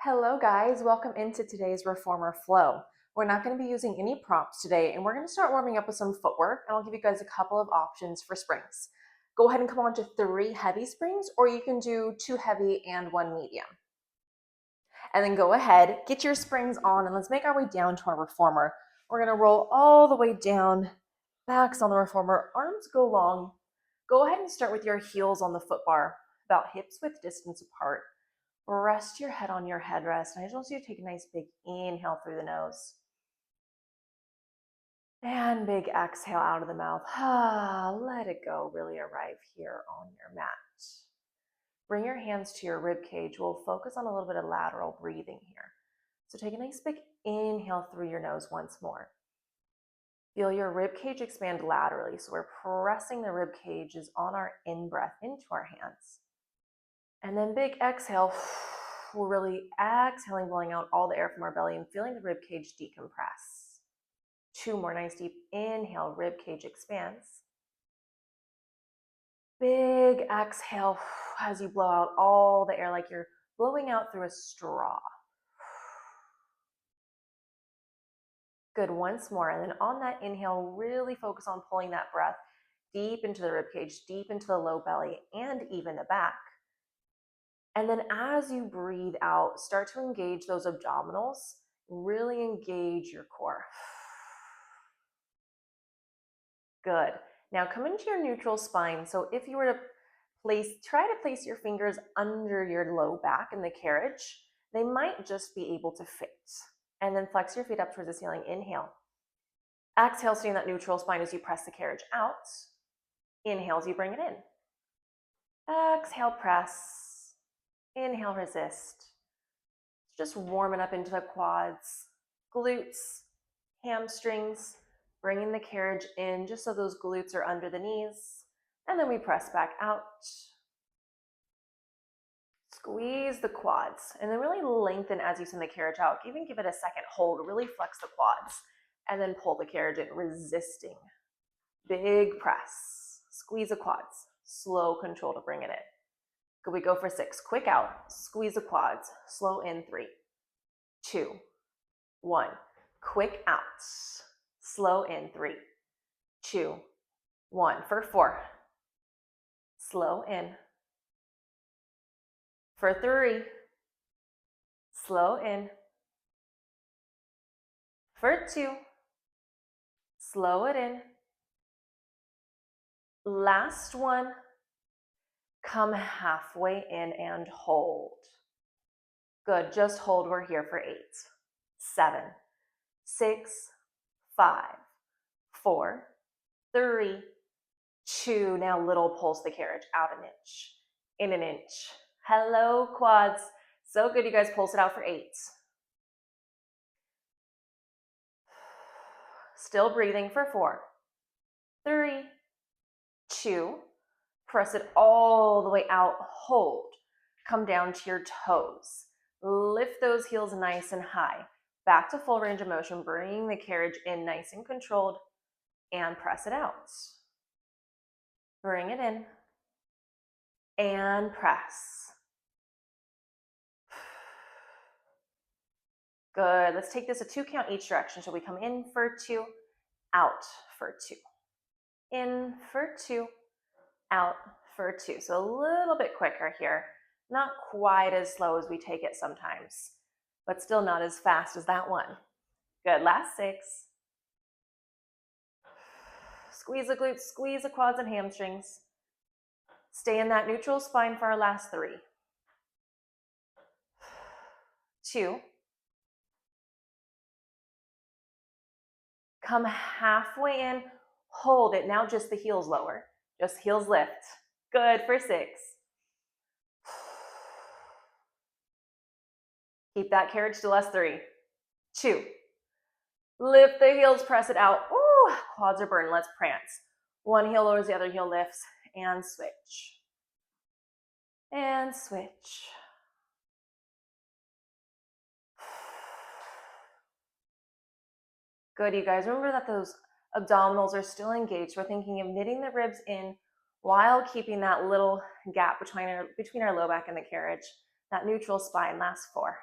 Hello guys, welcome into today's reformer flow. We're not going to be using any prompts today and we're going to start warming up with some footwork, and I'll give you guys a couple of options for springs. Go ahead and come on to 3 heavy springs, or you can do 2 heavy and 1 medium. And then go ahead, get your springs on, and let's make our way down to our reformer. We're going to roll all the way down, backs on the reformer, arms go long. Go ahead and start with your heels on the foot bar, about hips width distance apart. Rest your head on your headrest. And I just want you to take a nice big inhale through the nose. And big exhale out of the mouth. Let it go. Really arrive here on your mat. Bring your hands to your rib cage. We'll focus on a little bit of lateral breathing here. So take a nice big inhale through your nose once more. Feel your rib cage expand laterally. So we're pressing the rib cages on our in-breath into our hands. And then big exhale. We're really exhaling, blowing out all the air from our belly and feeling the rib cage decompress. 2 more nice deep inhale, rib cage expands. Big exhale as you blow out all the air like you're blowing out through a straw. Good, once more. And then on that inhale, really focus on pulling that breath deep into the rib cage, deep into the low belly, and even the back. And then as you breathe out, start to engage those abdominals, really engage your core. Good. Now come into your neutral spine. So if you were to try to place your fingers under your low back in the carriage, they might just be able to fit. And then flex your feet up towards the ceiling. Inhale. Exhale, stay in that neutral spine as you press the carriage out. Inhale as you bring it in. Exhale, press. Inhale, resist. Just warm it up into the quads, glutes, hamstrings, bringing the carriage in just so those glutes are under the knees. And then we press back out. Squeeze the quads and then really lengthen as you send the carriage out. Even give it a second hold, really flex the quads and then pull the carriage in, resisting. Big press, squeeze the quads, slow control to bring it in. Good, we go for 6. Quick out, squeeze the quads, slow in. 3, 2, 1. Quick out, slow in. 3, 2, 1. For 4, slow in. For 3, slow in. For 2, slow it in. Last one. Come halfway in and hold. Good, just hold. We're here for 8, 7, 6, 5, 4, 3, 2. Now little pulse the carriage out an inch, in an inch. Hello, quads. So good, you guys. Pulse it out for 8. Still breathing for 4, 3, 2. Press it all the way out, hold. Come down to your toes. Lift those heels nice and high. Back to full range of motion, bringing the carriage in nice and controlled, and press it out. Bring it in, and press. Good, let's take this a 2 count each direction. So we come in for 2, out for 2. In for 2. Out for 2. So a little bit quicker here. Not quite as slow as we take it sometimes, but still not as fast as that one. Good, last 6. Squeeze the glutes, squeeze the quads and hamstrings. Stay in that neutral spine for our last 3. 2. Come halfway in, hold it. Now just the heels lower. Just heels lift. Good, for 6. Keep that carriage still. Last 3, 2. Lift the heels, press it out. Ooh, quads are burning. Let's prance. One heel lowers, the other heel lifts, and switch. And switch. Good, you guys. Remember that those abdominals are still engaged. We're thinking of knitting the ribs in while keeping that little gap between our low back and the carriage. That neutral spine. Last 4,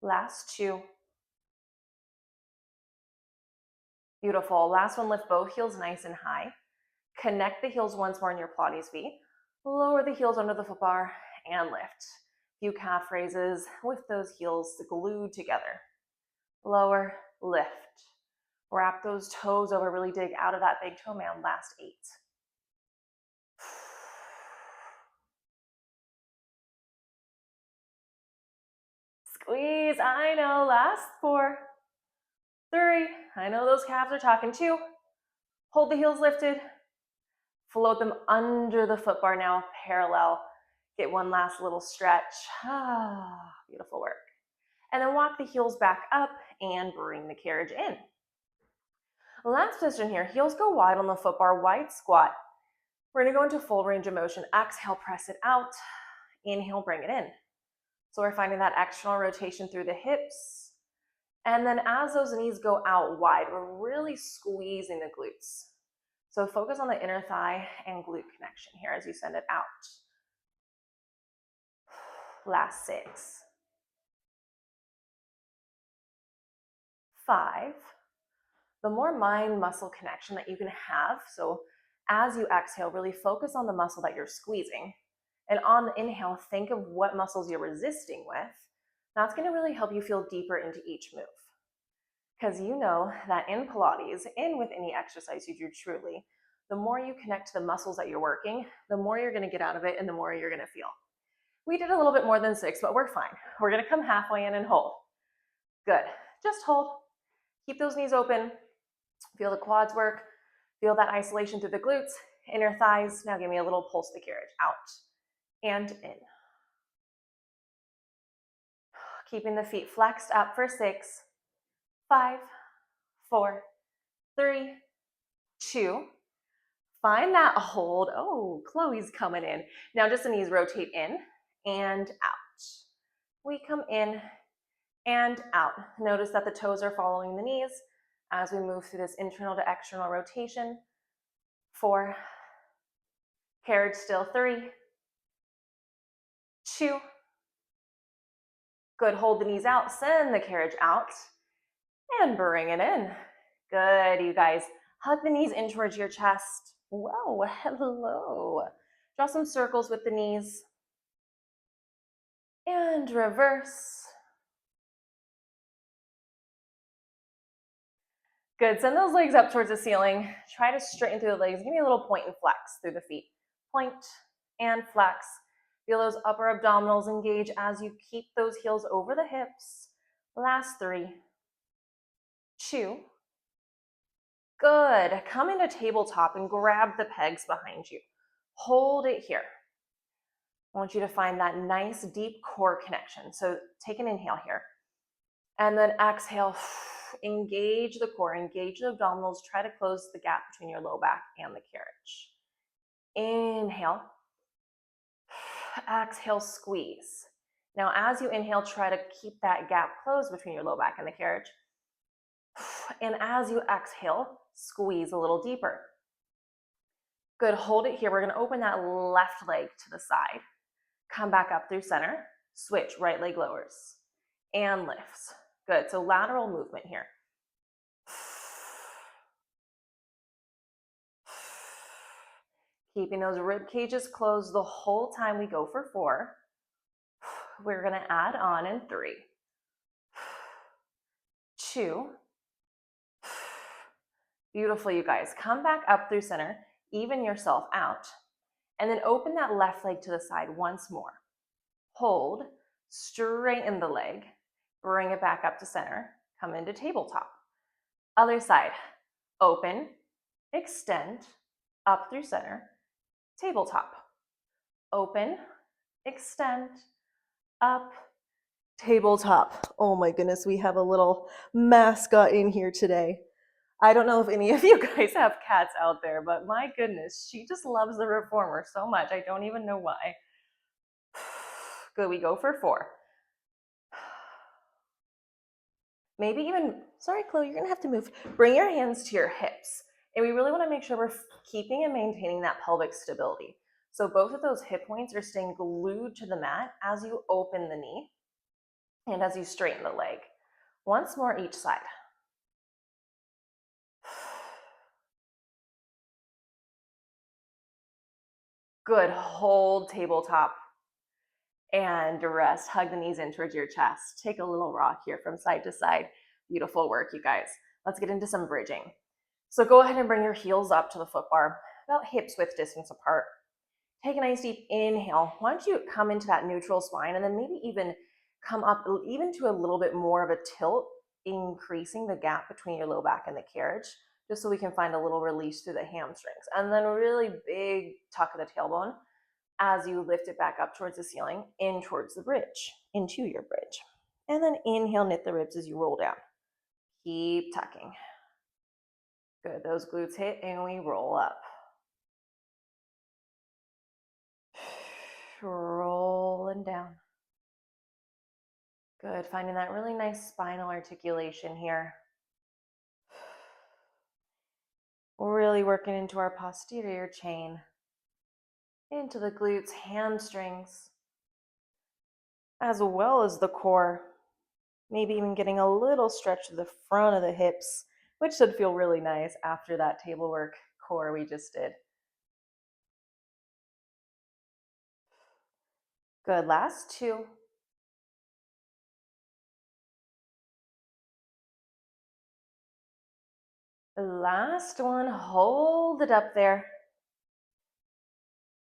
Last two. Beautiful. Last one, lift both heels nice and high. Connect the heels once more in your Pilates feet. Lower the heels under the foot bar and lift. Few calf raises with those heels glued together. Lower, lift. Wrap those toes over, really dig out of that big toe mound. Last 8. Squeeze, I know. Last 4, 3, I know those calves are talking. 2, hold the heels lifted. Float them under the foot bar now, parallel. Get one last little stretch. Beautiful work. And then walk the heels back up and bring the carriage in. Last position here, heels go wide on the foot bar, wide squat. We're gonna go into full range of motion. Exhale, press it out. Inhale, bring it in. So we're finding that external rotation through the hips. And then as those knees go out wide, we're really squeezing the glutes. So focus on the inner thigh and glute connection here as you send it out. Last 6. 5. The more mind-muscle connection that you can have, so as you exhale, really focus on the muscle that you're squeezing. And on the inhale, think of what muscles you're resisting with. That's going to really help you feel deeper into each move. Because you know that in Pilates, and with any exercise you do truly, the more you connect to the muscles that you're working, the more you're going to get out of it and the more you're going to feel. We did a little bit more than 6, but we're fine. We're going to come halfway in and hold. Good. Just hold. Keep those knees open. Feel the quads work. Feel that isolation through the glutes, inner thighs. Now give me a little pulse to the carriage. Out and in. Keeping the feet flexed up for 6, 5, 4, 3, 2. Find that hold. Oh, Chloe's coming in. Now just the knees rotate in and out. We come in and out. Notice that the toes are following the knees as we move through this internal to external rotation. 4, carriage still. 3, 2, good. Hold the knees out, send the carriage out, and bring it in. Good, you guys. Hug the knees in towards your chest. Whoa, hello. Draw some circles with the knees. And reverse. Good, send those legs up towards the ceiling. Try to straighten through the legs. Give me a little point and flex through the feet. Point and flex. Feel those upper abdominals engage as you keep those heels over the hips. Last 3, 2. Good. Come into tabletop and grab the pegs behind you. Hold it here. I want you to find that nice deep core connection. So take an inhale here. And then exhale. Engage the core, engage the abdominals. Try to close the gap between your low back and the carriage. Inhale. Exhale, squeeze. Now, as you inhale, try to keep that gap closed between your low back and the carriage. And as you exhale, squeeze a little deeper. Good, hold it here. We're gonna open that left leg to the side. Come back up through center. Switch, right leg lowers and lifts. Good, so lateral movement here. Keeping those rib cages closed the whole time we go for 4. We're gonna add on in 3, 2. Beautiful, you guys. Come back up through center, even yourself out, and then open that left leg to the side once more. Hold, straighten the leg, bring it back up to center, come into tabletop. Other side, open, extend, up through center, tabletop. Open, extend, up, tabletop. Oh my goodness, we have a little mascot in here today. I don't know if any of you guys have cats out there, but my goodness, she just loves the reformer so much. I don't even know why. Good, we go for 4. Maybe even, sorry, Chloe, you're gonna have to move. Bring your hands to your hips. And we really wanna make sure we're keeping and maintaining that pelvic stability. So both of those hip points are staying glued to the mat as you open the knee. And as you straighten the leg, once more each side. Good, hold tabletop and rest. Hug the knees in towards your chest. Take a little rock here from side to side. Beautiful work, you guys. Let's get into some bridging. So go ahead and bring your heels up to the foot bar, about hips width distance apart. Take a nice deep inhale. Why don't you come into that neutral spine and then maybe even come up even to a little bit more of a tilt, increasing the gap between your low back and the carriage, just so we can find a little release through the hamstrings. And then a really big tuck of the tailbone as you lift it back up towards the ceiling, in towards the bridge, into your bridge. And then inhale, knit the ribs as you roll down. Keep tucking. Good, those glutes hit and we roll up. Rolling down. Good, finding that really nice spinal articulation here. We're really working into our posterior chain, into the glutes, hamstrings, as well as the core. Maybe even getting a little stretch to the front of the hips, which should feel really nice after that table work core we just did. Good, last two. Last one, hold it up there.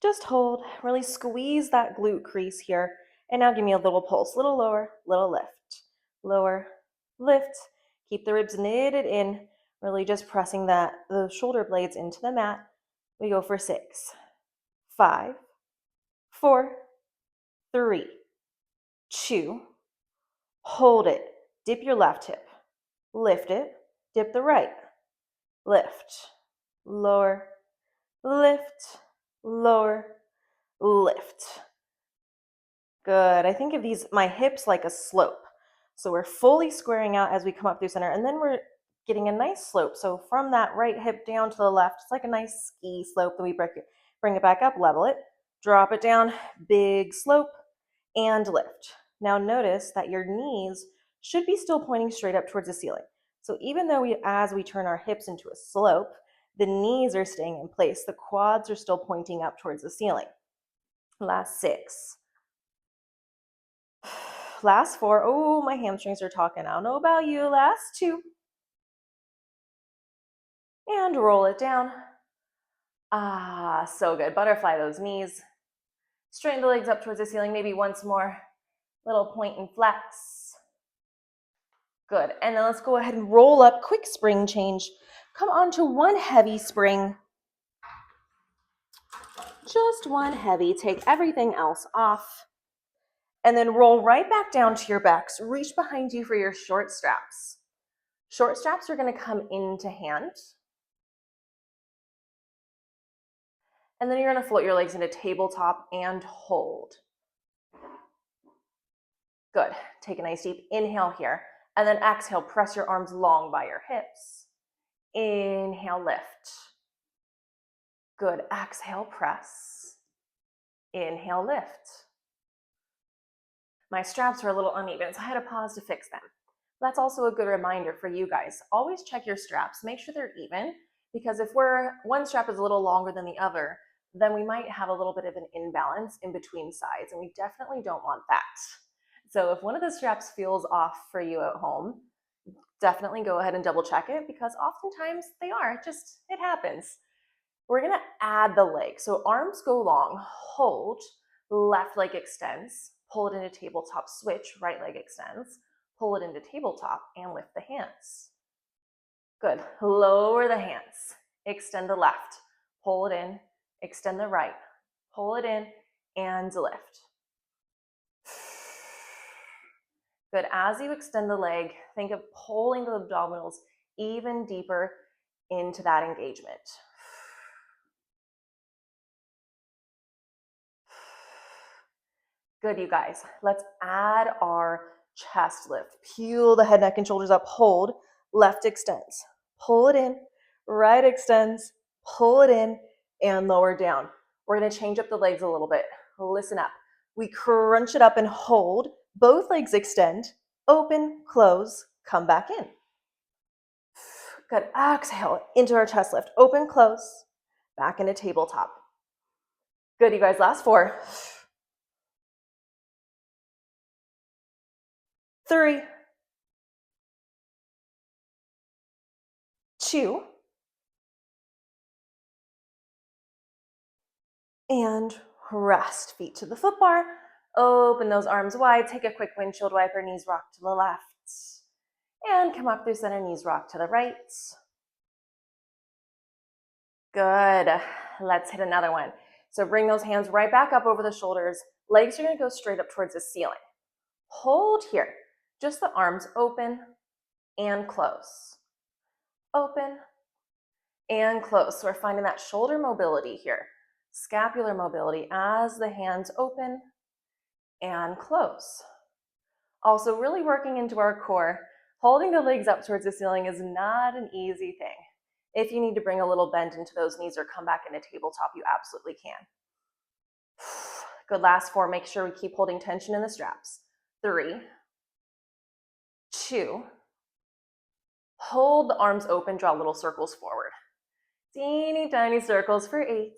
Just hold, really squeeze that glute crease here. And now give me a little pulse, little lower, little lift. Lower, lift. Keep the ribs knitted in, really just pressing the shoulder blades into the mat. We go for 6, 5, 4, 3, 2, hold it. Dip your left hip, lift it, dip the right, lift, lower, lift, lower, lift. Good. I think of my hips like a slope. So we're fully squaring out as we come up through center, and then we're getting a nice slope. So from that right hip down to the left, it's like a nice ski slope. Then we bring it back up, level it, drop it down, big slope, and lift. Now notice that your knees should be still pointing straight up towards the ceiling. So even though as we turn our hips into a slope, the knees are staying in place. The quads are still pointing up towards the ceiling. Last 6. Last 4. Oh, my hamstrings are talking. I don't know about you. Last 2. And roll it down. Ah, so good. Butterfly those knees. Straighten the legs up towards the ceiling. Maybe once more. Little point and flex. Good. And then let's go ahead and roll up. Quick spring change. Come onto one heavy spring. Just one heavy. Take everything else off. And then roll right back down to your backs. Reach behind you for your short straps. Short straps are going to come into hand. And then you're going to float your legs into tabletop and hold. Good. Take a nice deep inhale here. And then exhale, press your arms long by your hips. Inhale, lift. Good. Exhale, press. Inhale, lift. My straps are a little uneven, so I had to pause to fix them. That's also a good reminder for you guys. Always check your straps. Make sure they're even, because if one strap is a little longer than the other, then we might have a little bit of an imbalance in between sides, and we definitely don't want that. So if one of the straps feels off for you at home, definitely go ahead and double check it, because oftentimes they are. It happens. We're gonna add the leg. So arms go long, hold, left leg extends, pull it into tabletop, switch, right leg extends, pull it into tabletop, and lift the hands. Good. Lower the hands, extend the left, pull it in, extend the right, pull it in, and lift. Good. As you extend the leg, think of pulling the abdominals even deeper into that engagement. Good, you guys. Let's add our chest lift. Peel the head, neck, and shoulders up. Hold. Left extends. Pull it in. Right extends. Pull it in and lower down. We're going to change up the legs a little bit. Listen up. We crunch it up and hold. Both legs extend, open, close, come back in. Good, exhale into our chest lift, open, close, back into tabletop. Good, you guys, last 4. 3, 2, and rest. Feet to the foot bar, open those arms wide, take a quick windshield wiper, knees rock to the left, and come up through center, knees rock to the right. Good, let's hit another one. So bring those hands right back up over the shoulders, legs are gonna go straight up towards the ceiling. Hold here, just the arms open and close. Open and close. So we're finding that shoulder mobility here, scapular mobility as the hands open and close. Also really working into our core. Holding the legs up towards the ceiling is not an easy thing. If you need to bring a little bend into those knees or come back into tabletop, you absolutely can. Good, last 4. Make sure we keep holding tension in the straps. 3, 2, hold the arms open, draw little circles forward. Teeny tiny circles for 8.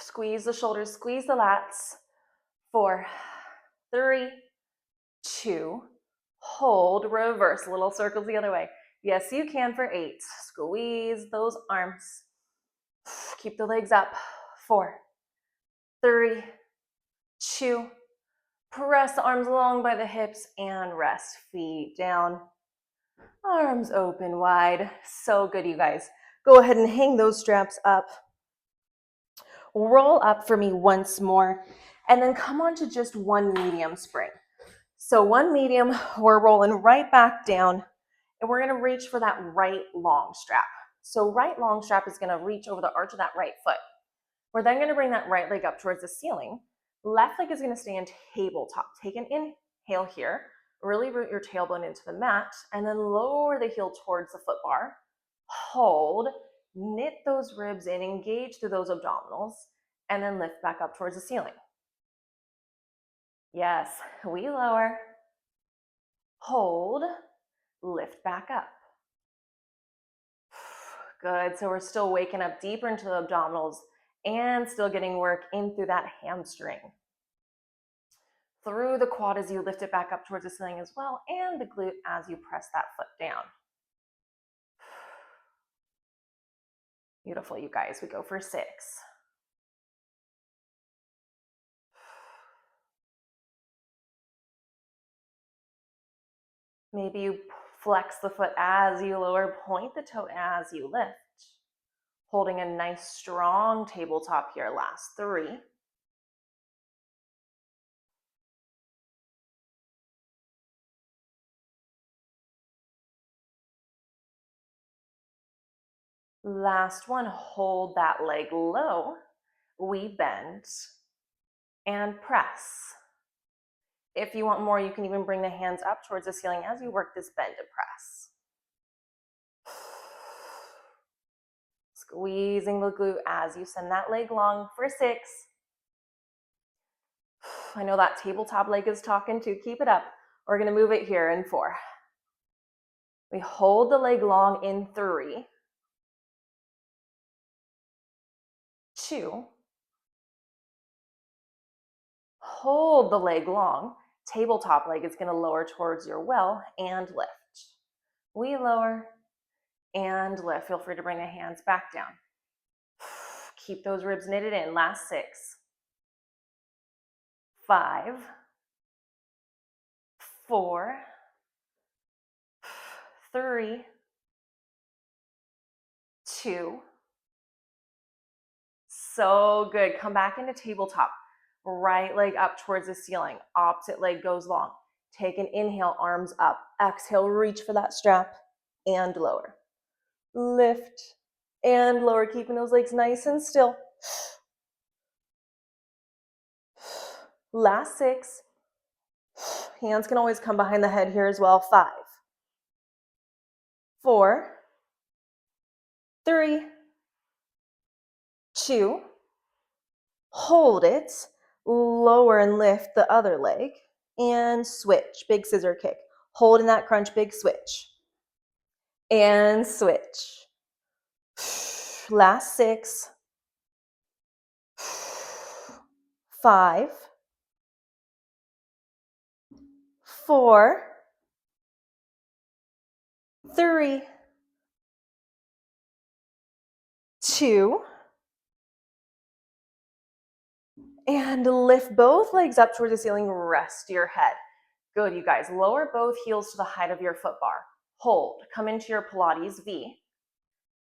Squeeze the shoulders, squeeze the lats. 4, 3, 2, hold, reverse, little circles the other way. Yes, you can for 8. Squeeze those arms. Keep the legs up. 4, 3, 2, press the arms along by the hips and rest. Feet down, arms open wide. So good, you guys. Go ahead and hang those straps up. Roll up for me once more, and then come on to just one medium spring. So one medium, we're rolling right back down, and we're gonna reach for that right long strap. So right long strap is gonna reach over the arch of that right foot. We're then gonna bring that right leg up towards the ceiling. Left leg is gonna stay in tabletop. Take an inhale here, really root your tailbone into the mat, and then lower the heel towards the foot bar. Hold, knit those ribs in, engage through those abdominals, and then lift back up towards the ceiling. Yes, we lower, hold, lift back up. Good, so we're still waking up deeper into the abdominals and still getting work in through that hamstring. Through the quad as you lift it back up towards the ceiling as well, and the glute as you press that foot down. Beautiful, you guys. We go for 6. Maybe you flex the foot as you lower, point the toe as you lift. Holding a nice strong tabletop here. Last 3. Last one, hold that leg low. We bend and press. If you want more, you can even bring the hands up towards the ceiling as you work this bend and press. Squeezing the glute as you send that leg long for 6. I know that tabletop leg is talking too. Keep it up. We're going to move it here in 4. We hold the leg long in 3, 2, hold the leg long. Tabletop leg is going to lower towards your well and lift. We lower and lift. Feel free to bring the hands back down. Keep those ribs knitted in. Last 6, 5, 4, 3, 2. So good. Come back into tabletop. Right leg up towards the ceiling. Opposite leg goes long. Take an inhale, arms up. Exhale, reach for that strap and lower. Lift and lower, keeping those legs nice and still. Last 6. Hands can always come behind the head here as well. 5, 4, 3, 2, hold it. lower and lift the other leg, and switch, big scissor kick. Hold in that crunch, big switch, and switch. Last 6, 5, 4, 3, 2, and lift both legs up towards the ceiling, rest your head. Good, you guys. Lower both heels to the height of your foot bar. Hold, come into your Pilates V,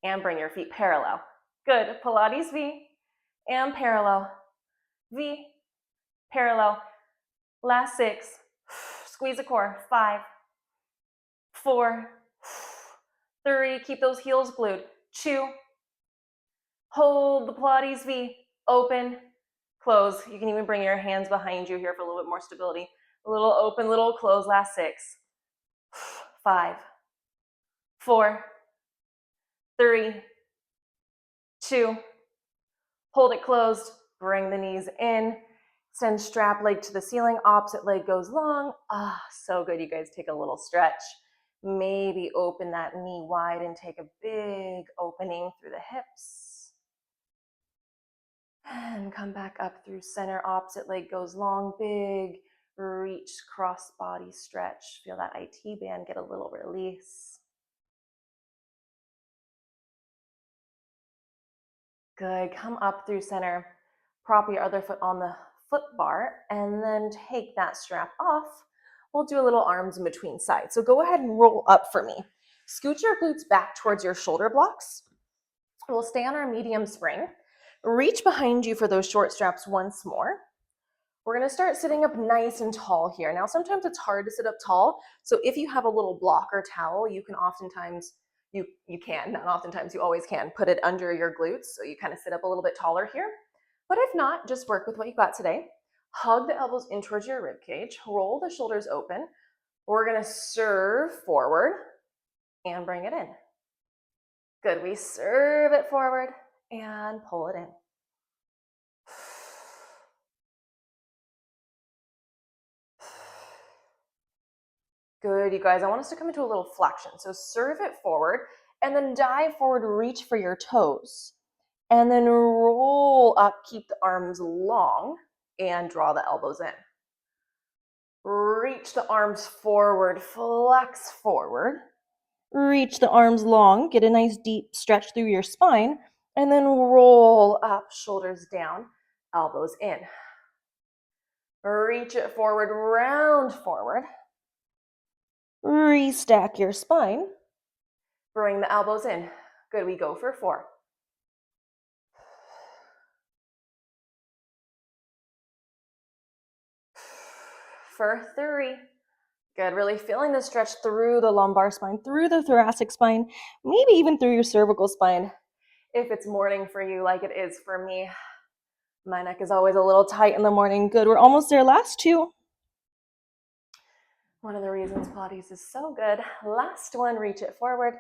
and bring your feet parallel. Good, Pilates V, and parallel. V, parallel. Last 6, squeeze the core, 5, 4, 3, keep those heels glued, 2, hold the Pilates V, open, close. You can even bring your hands behind you here for a little bit more stability. A little open, little close, last 6, 5, 4, 3, 2, hold it closed, bring the knees in, send strap leg to the ceiling, opposite leg goes long. So good, you guys. Take a little stretch. Maybe open that knee wide and take a big opening through the hips. And come back up through center, opposite leg goes long, big reach, cross body stretch. Feel that IT band get a little release. Good, come up through center, prop your other foot on the foot bar, and then take that strap off. We'll do a little arms in between sides. So go ahead and roll up for me. Scoot your glutes back towards your shoulder blocks. We'll stay on our medium spring. Reach behind you for those short straps once more. We're gonna start sitting up nice and tall here. Now, sometimes it's hard to sit up tall. So if you have a little block or towel, you can oftentimes, you can, not oftentimes, you always can, put it under your glutes. So you kind of sit up a little bit taller here. But if not, just work with what you got today. Hug the elbows in towards your rib cage. Roll the shoulders open. We're gonna serve forward and bring it in. Good, we serve it forward and pull it in. Good, you guys. I want us to come into a little flexion. So serve it forward and then dive forward, reach for your toes. And then roll up, keep the arms long, and draw the elbows in. Reach the arms forward, flex forward. Reach the arms long, get a nice deep stretch through your spine, and then roll up, shoulders down, elbows in. Reach it forward, round forward. Restack your spine. Bring the elbows in. Good, we go for 4. For 3. Good, really feeling the stretch through the lumbar spine, through the thoracic spine, maybe even through your cervical spine. If it's morning for you like it is for me. My neck is always a little tight in the morning. Good, we're almost there. Last 2. One of the reasons Pilates is so good. Last one, reach it forward.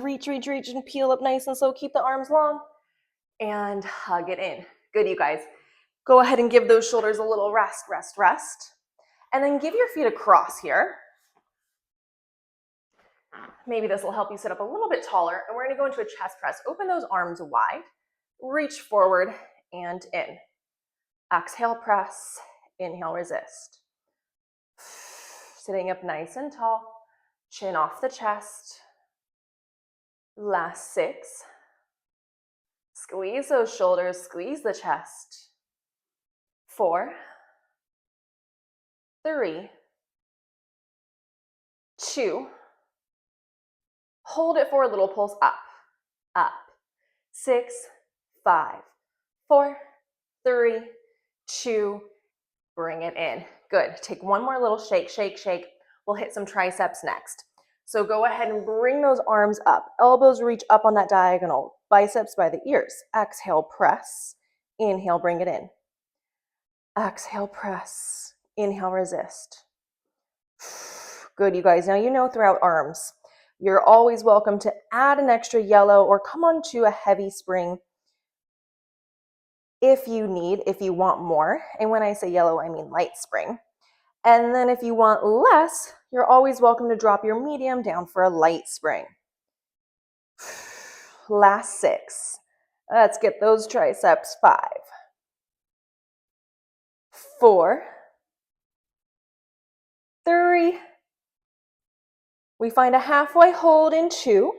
Reach, and peel up nice and slow. Keep the arms long and hug it in. Good, you guys. Go ahead and give those shoulders a little rest. And then give your feet across here. Maybe this will help you sit up a little bit taller. And we're gonna go into a chest press. Open those arms wide. Reach forward and in. Exhale, press. Inhale, resist. Sitting up nice and tall. Chin off the chest. Last 6. Squeeze those shoulders, squeeze the chest. 4, 3, 2. Hold it for a little pulse up. 6, 5, 4, 3, 2. Bring it in. Good. Take one more little shake. We'll hit some triceps next. So go ahead and bring those arms up. Elbows reach up on that diagonal. Biceps by the ears. Exhale, press. Inhale, bring it in. Exhale, press. Inhale, resist. Good, you guys. Now you know throughout arms, you're always welcome to add an extra yellow or come onto a heavy spring if you need, if you want more. And when I say yellow, I mean light spring. And then if you want less, you're always welcome to drop your medium down for a light spring. Last 6. Let's get those triceps. 5, 4, 3. We find a halfway hold in 2.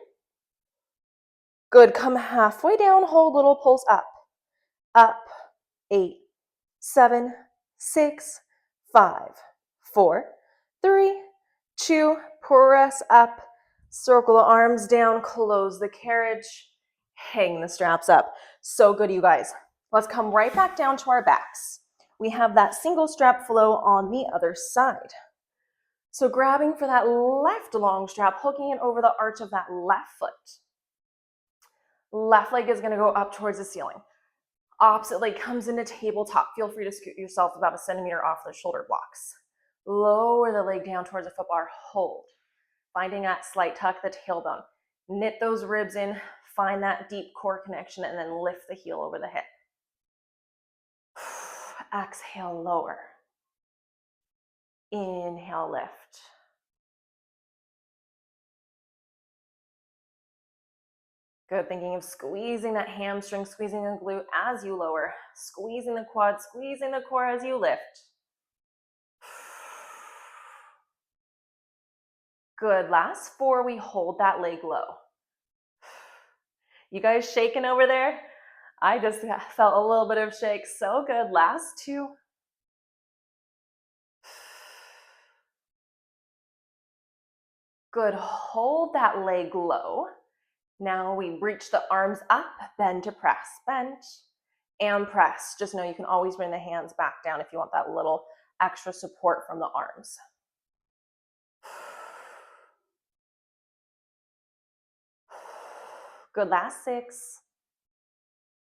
Good, come halfway down, hold, little pulse up. Up, 8, 7, 6, 5, 4, 3, 2, press up, circle the arms down, close the carriage, hang the straps up. So good, you guys. Let's come right back down to our backs. We have that single strap flow on the other side. So grabbing for that left long strap, hooking it over the arch of that left foot. Left leg is going to go up towards the ceiling. Opposite leg comes into tabletop. Feel free to scoot yourself about a centimeter off the shoulder blocks. Lower the leg down towards the foot bar. Hold. Finding that slight tuck, the tailbone. Knit those ribs in. Find that deep core connection and then lift the heel over the hip. Exhale, lower. Inhale, lift. Good, thinking of squeezing that hamstring, squeezing the glute as you lower, squeezing the quad, squeezing the core as you lift. Good, last 4, we hold that leg low. You guys shaking over there? I just felt a little bit of shake, so good. Last 2. Good, hold that leg low. Now we reach the arms up, bend to press, bench, and press. Just know you can always bring the hands back down if you want that little extra support from the arms. Good, last 6.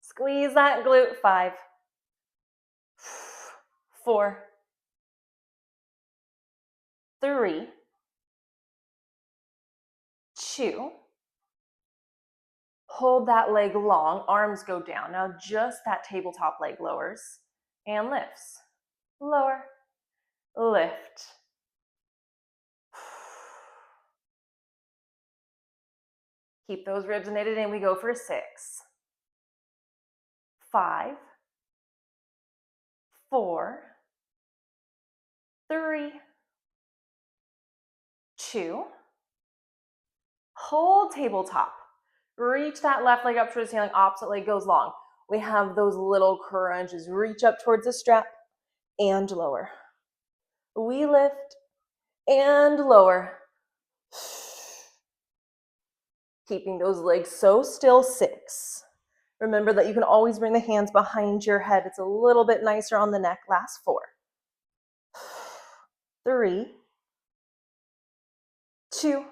Squeeze that glute. 5, 4, 3, 2. Hold that leg long, arms go down. Now just that tabletop leg lowers and lifts. Lower, lift. Keep those ribs knitted in. We go for 6, 5, 4, 3, 2. Hold tabletop. Reach that left leg up towards the ceiling, opposite leg goes long. We have those little crunches. Reach up towards the strap and lower. We lift and lower. Keeping those legs so still. 6. Remember that you can always bring the hands behind your head. It's a little bit nicer on the neck. Last 4, 3, 2.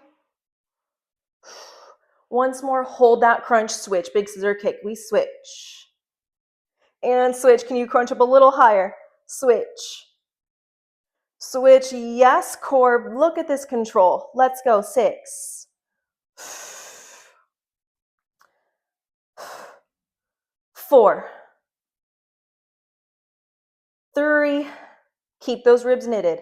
Once more, hold that crunch, switch, big scissor kick. We switch. And switch. Can you crunch up a little higher? Switch. Switch. Yes, core. Look at this control. Let's go. 6. 4, 3. Keep those ribs knitted.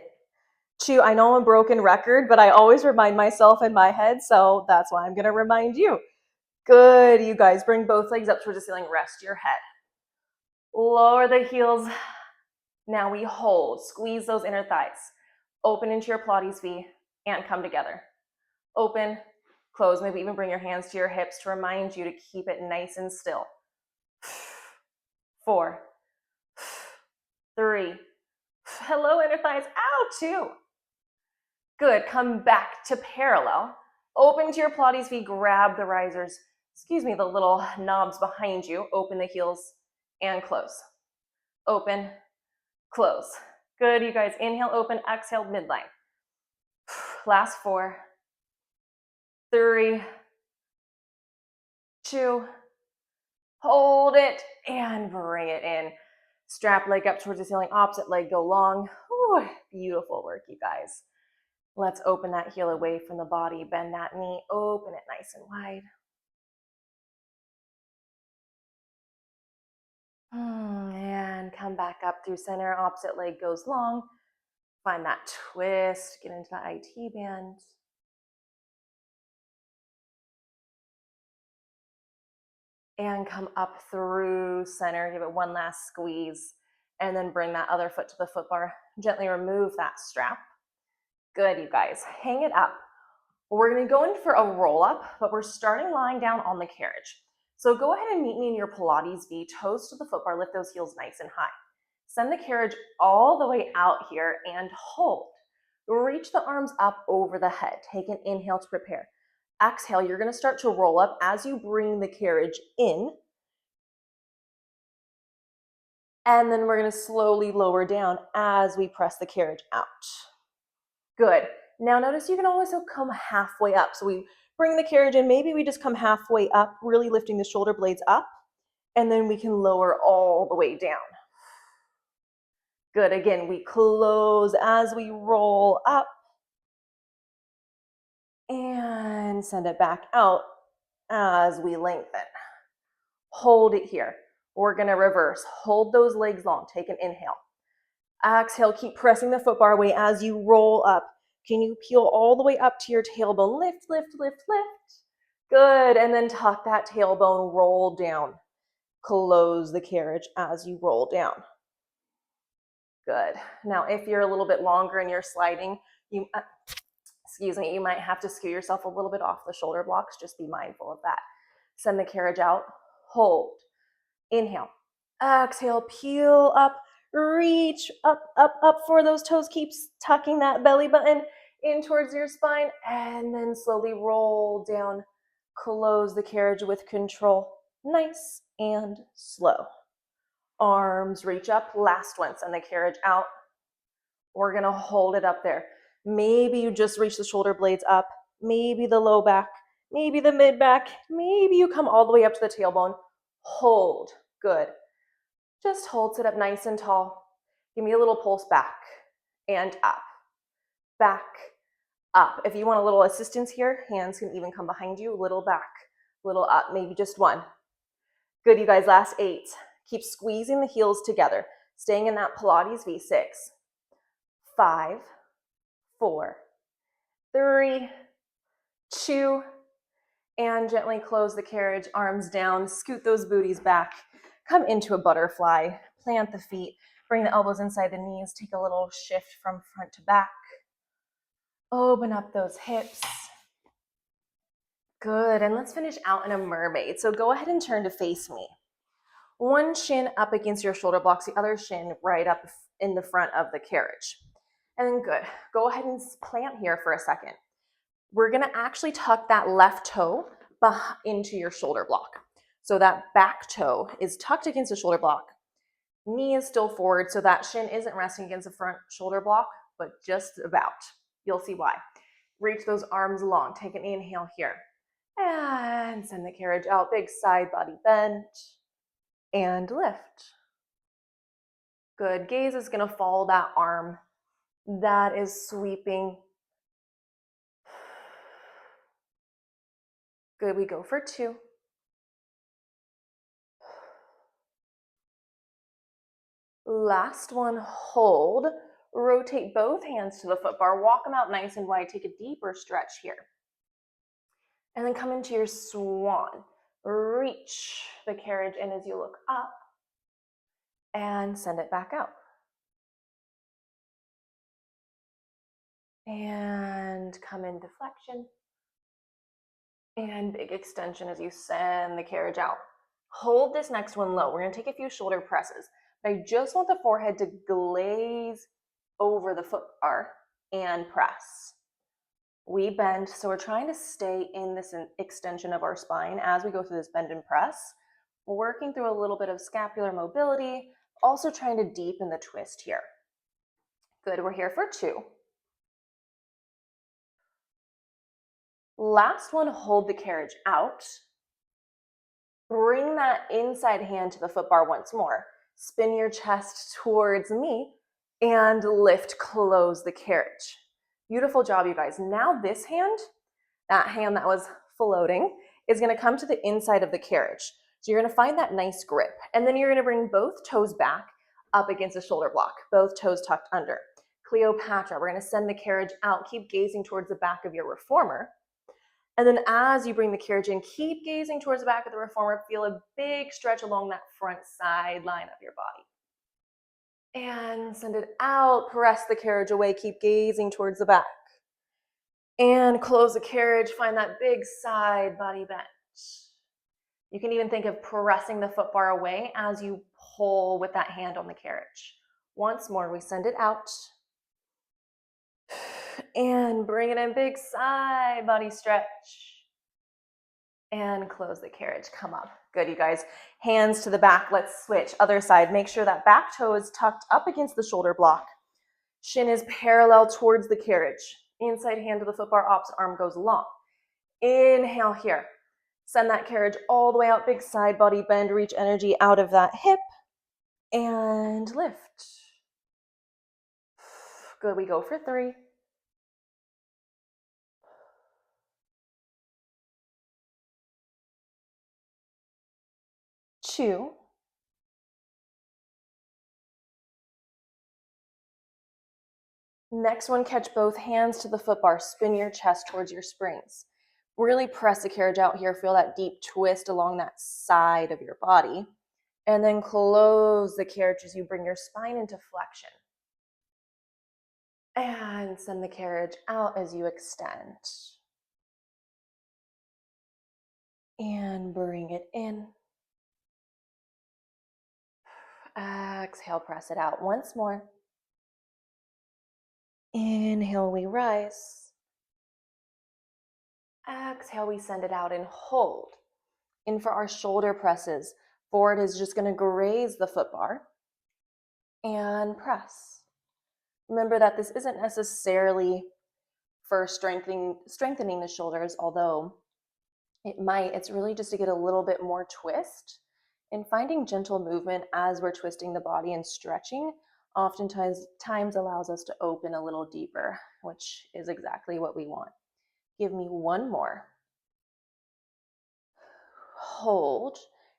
2. I know I'm a broken record, but I always remind myself in my head, so that's why I'm going to remind you. Good, you guys. Bring both legs up towards the ceiling. Rest your head. Lower the heels. Now we hold. Squeeze those inner thighs. Open into your Pilates V and come together. Open, close. Maybe even bring your hands to your hips to remind you to keep it nice and still. 4, 3. Hello, inner thighs. Ow, 2. Good. Come back to parallel. Open to your Pilates V. Grab the risers. The little knobs behind you. Open the heels and close. Open, close. Good, you guys. Inhale, open. Exhale, midline. Last 4, 3, 2. Hold it and bring it in. Strap leg up towards the ceiling. Opposite leg go long. Whew, beautiful work, you guys. Let's open that heel away from the body. Bend that knee. Open it nice and wide. back up through center. Opposite leg goes long. Find that twist, get into that IT band. And come up through center, give it one last squeeze, and then bring that other foot to the foot bar. Gently remove that strap. Good, you guys, hang it up. We're gonna go in for a roll up, but we're starting lying down on the carriage. So go ahead and meet me in your Pilates V, toes to the foot bar, lift those heels nice and high. Send the carriage all the way out here and hold. Reach the arms up over the head. Take an inhale to prepare. Exhale, you're gonna start to roll up as you bring the carriage in. And then we're gonna slowly lower down as we press the carriage out. Good. Now notice you can also come halfway up. So we bring the carriage in, maybe we just come halfway up, really lifting the shoulder blades up, and then we can lower all the way down. Good, again, we close as we roll up and send it back out as we lengthen. Hold it here. We're gonna reverse. Hold those legs long, take an inhale. Exhale, keep pressing the foot bar away as you roll up. Can you peel all the way up to your tailbone? Lift, lift, lift, lift. Good, and then tuck that tailbone, roll down. Close the carriage as you roll down. Good. Now, if you're a little bit longer and you're sliding, you might have to skew yourself a little bit off the shoulder blocks. Just be mindful of that. Send the carriage out, hold. Inhale, exhale, peel up, reach up, up, up for those toes. Keep tucking that belly button in towards your spine, and then slowly roll down. Close the carriage with control. Nice and slow. Arms reach up. Last one. Send the carriage out. We're going to hold it up there. Maybe you just reach the shoulder blades up. Maybe the low back. Maybe the mid back. Maybe you come all the way up to the tailbone. Hold. Good. Just hold. Sit up nice and tall. Give me a little pulse back and up. Back, up. If you want a little assistance here, hands can even come behind you. Little back, little up. Maybe just one. Good, you guys. Last 8. Keep squeezing the heels together. Staying in that Pilates V. 6, 5, 4, 3, 2, and gently close the carriage, arms down, scoot those booties back, come into a butterfly, plant the feet, bring the elbows inside the knees, take a little shift from front to back, open up those hips. Good, and let's finish out in a mermaid. So go ahead and turn to face me. One shin up against your shoulder blocks, the other shin right up in the front of the carriage. And then good, go ahead and plant here for a second. We're gonna actually tuck that left toe into your shoulder block. So that back toe is tucked against the shoulder block. Knee is still forward, so that shin isn't resting against the front shoulder block, but just about. You'll see why. Reach those arms long. Take an inhale here. And send the carriage out. Big side body bend. And lift. Good. Gaze is going to follow that arm. That is sweeping. Good. We go for 2. Last one, hold. Rotate both hands to the foot bar. Walk them out nice and wide. Take a deeper stretch here. And then come into your swan. Reach the carriage in as you look up. And send it back out. And come into flexion. And big extension as you send the carriage out. Hold this next one low. We're going to take a few shoulder presses. I just want the forehead to glaze over the foot bar and press. We bend, so we're trying to stay in this extension of our spine as we go through this bend and press. We're working through a little bit of scapular mobility, also trying to deepen the twist here. Good, we're here for 2. Last one, hold the carriage out. Bring that inside hand to the foot bar once more. Spin your chest towards me and lift, close the carriage. Beautiful job, you guys. Now this hand, that hand that was floating, is going to come to the inside of the carriage. So you're going to find that nice grip. And then you're going to bring both toes back up against the shoulder block, both toes tucked under. Cleopatra, we're going to send the carriage out. Keep gazing towards the back of your reformer. And then as you bring the carriage in, keep gazing towards the back of the reformer. Feel a big stretch along that front side line of your body. And send it out. Press the carriage away. Keep gazing towards the back. And close the carriage. Find that big side body bend. You can even think of pressing the foot bar away as you pull with that hand on the carriage. Once more, we send it out. And bring it in, big side body stretch. And close the carriage, come up. Good, you guys. Hands to the back, let's switch. Other side, make sure that back toe is tucked up against the shoulder block. Shin is parallel towards the carriage. Inside hand to the foot bar, opposite arm goes long. Inhale here. Send that carriage all the way out, big side body bend, reach energy out of that hip. And lift. Good, we go for 3. 2. Next one, catch both hands to the foot bar. Spin your chest towards your springs. Really press the carriage out here. Feel that deep twist along that side of your body. And then close the carriage as you bring your spine into flexion. And send the carriage out as you extend. And bring it in. Exhale, press it out once more. Inhale, we rise. Exhale, we send it out and hold. In for our shoulder presses. Forward is just going to graze the foot bar. And press. Remember that this isn't necessarily for strengthening the shoulders, although it might. It's really just to get a little bit more twist. And finding gentle movement as we're twisting the body and stretching oftentimes allows us to open a little deeper, which is exactly what we want. Give me one more. Hold.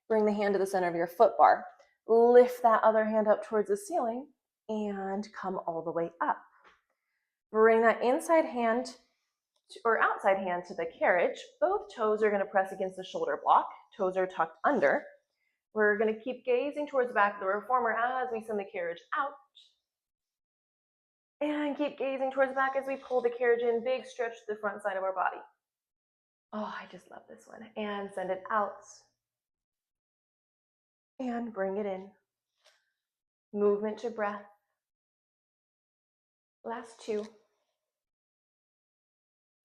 Bring the hand to the center of your foot bar. Lift that other hand up towards the ceiling and come all the way up. Bring that inside hand or outside hand to the carriage. Both toes are going to press against the shoulder block. Toes are tucked under. We're going to keep gazing towards the back of the reformer as we send the carriage out. And keep gazing towards the back as we pull the carriage in. Big stretch to the front side of our body. Oh, I just love this one. And send it out. And bring it in. Movement to breath. Last 2.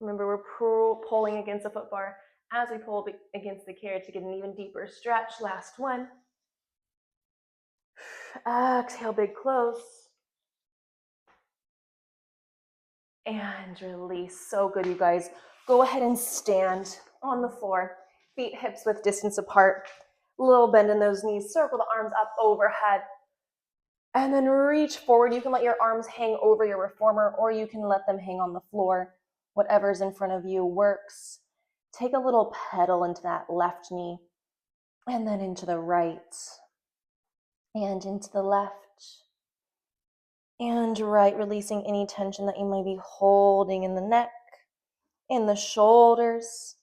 Remember, we're pulling against the foot bar as we pull against the carriage to get an even deeper stretch. Last 1. Exhale, big close. And release. So good, you guys. Go ahead and stand on the floor. Feet hips width distance apart. Little bend in those knees. Circle the arms up overhead. And then reach forward. You can let your arms hang over your reformer, or you can let them hang on the floor. Whatever's in front of you works. Take a little pedal into that left knee, and then into the right, and into the left, and right, releasing any tension that you might be holding in the neck, in the shoulders.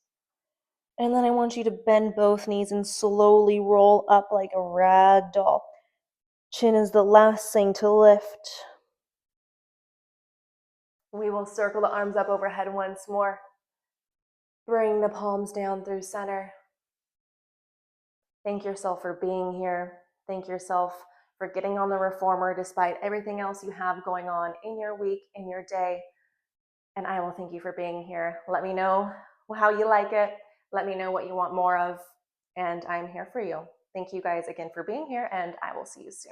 And then I want you to bend both knees and slowly roll up like a rag doll. Chin is the last thing to lift. We will circle the arms up overhead once more. Bring the palms down through center. Thank yourself for being here. Thank yourself for getting on the reformer despite everything else you have going on in your week, in your day. And I will thank you for being here. Let me know how you like it. Let me know what you want more of. And I'm here for you. Thank you guys again for being here, and I will see you soon.